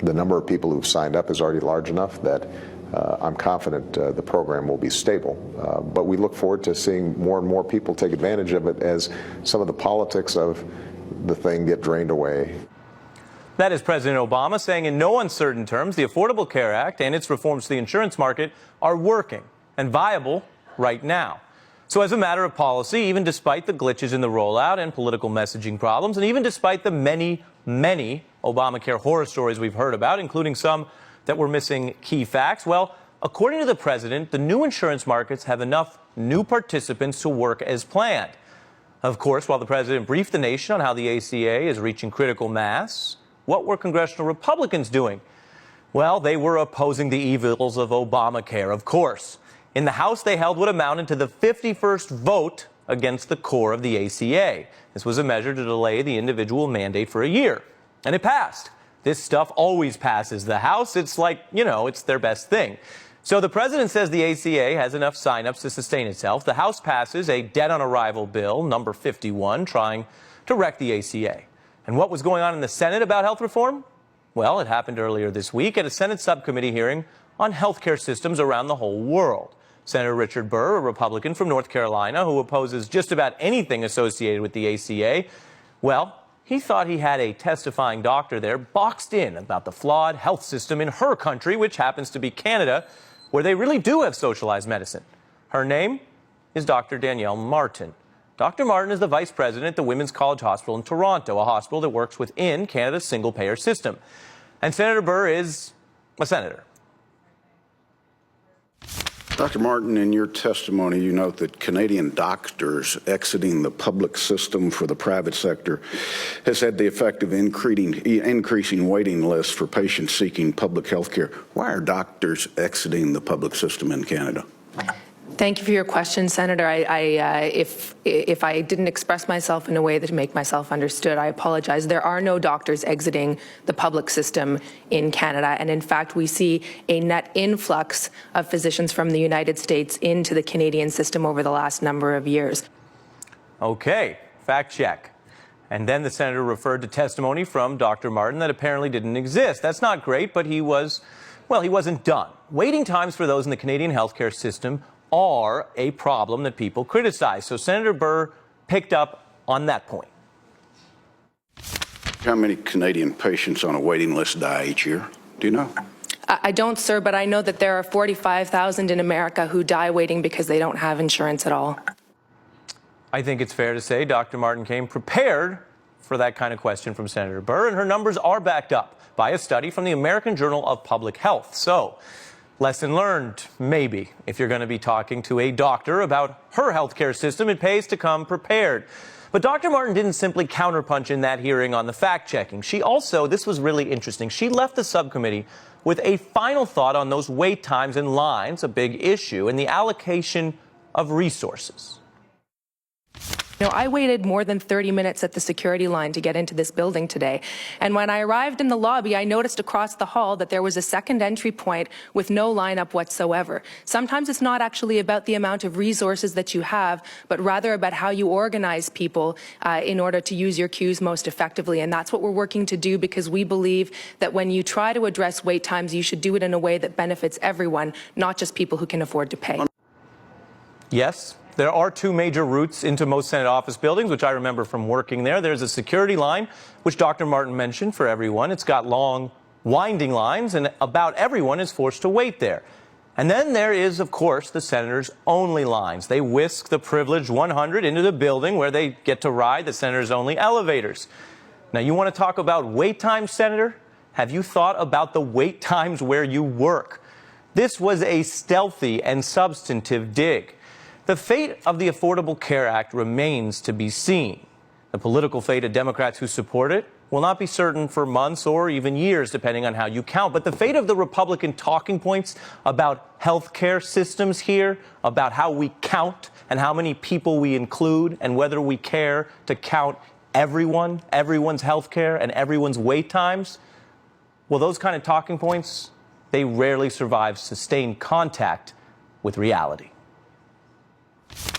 The number of people who've signed up is already large enough that I'm confident the program will be stable. But we look forward to seeing more and more people take advantage of it as some of the politics of the thing get drained away. That is President Obama saying in no uncertain terms the Affordable Care Act and its reforms to the insurance market are working and viable right now. So as a matter of policy, even despite the glitches in the rollout and political messaging problems, and even despite the many Obamacare horror stories we've heard about, including some that were missing key facts, well, according to the president, the new insurance markets have enough new participants to work as planned. Of course, while the president briefed the nation on how the ACA is reaching critical mass, what were congressional Republicans doing? Well, they were opposing the evils of Obamacare, of course. In the House, they held what amounted to the 51st vote against the core of the ACA. This was a measure to delay the individual mandate for a year. And it passed. This stuff always passes the House. It's like, it's their best thing. So the president says the ACA has enough signups to sustain itself. The House passes a dead-on-arrival bill, number 51, trying to wreck the ACA. And what was going on in the Senate about health reform? Well, it happened earlier this week at a Senate subcommittee hearing on healthcare systems around the whole world. Senator Richard Burr, a Republican from North Carolina who opposes just about anything associated with the ACA, well, he thought he had a testifying doctor there boxed in about the flawed health system in her country, which happens to be Canada, where they really do have socialized medicine. Her name is Dr. Danielle Martin. Dr. Martin is the vice president at the Women's College Hospital in Toronto, a hospital that works within Canada's single-payer system. And Senator Burr is a senator. Dr. Martin, in your testimony, you note that Canadian doctors exiting the public system for the private sector has had the effect of increasing waiting lists for patients seeking public health care. Why are doctors exiting the public system in Canada? Thank you for your question, Senator. If I didn't express myself in a way that make myself understood, I apologize. There are no doctors exiting the public system in Canada. And in fact, we see a net influx of physicians from the United States into the Canadian system over the last number of years. Okay, fact check. And then the senator referred to testimony from Dr. Martin that apparently didn't exist. That's not great, but he wasn't done. Waiting times for those in the Canadian healthcare system are a problem that people criticize. So Senator Burr picked up on that point. How many Canadian patients on a waiting list die each year? Do you know? I don't, sir, but I know that there are 45,000 in America who die waiting because they don't have insurance at all. I think it's fair to say Dr. Martin came prepared for that kind of question from Senator Burr, and her numbers are backed up by a study from the American Journal of Public Health. So, lesson learned, maybe. If you're going to be talking to a doctor about her healthcare system, it pays to come prepared. But Dr. Martin didn't simply counterpunch in that hearing on the fact-checking. She also, this was really interesting, she left the subcommittee with a final thought on those wait times and lines, a big issue, and the allocation of resources. I waited more than 30 minutes at the security line to get into this building today. And when I arrived in the lobby, I noticed across the hall that there was a second entry point with no lineup whatsoever. Sometimes it's not actually about the amount of resources that you have, but rather about how you organize people in order to use your queues most effectively. And that's what we're working to do, because we believe that when you try to address wait times, you should do it in a way that benefits everyone, not just people who can afford to pay. Yes. There are two major routes into most Senate office buildings, which I remember from working there. There's a security line, which Dr. Martin mentioned for everyone. It's got long, winding lines, and about everyone is forced to wait there. And then there is, of course, the senators' only lines. They whisk the privileged 100 into the building where they get to ride the senators' only elevators. Now, you want to talk about wait times, Senator? Have you thought about the wait times where you work? This was a stealthy and substantive dig. The fate of the Affordable Care Act remains to be seen. The political fate of Democrats who support it will not be certain for months or even years, depending on how you count. But the fate of the Republican talking points about health care systems here, about how we count and how many people we include and whether we care to count everyone's health care and everyone's wait times, well, those kind of talking points, they rarely survive sustained contact with reality.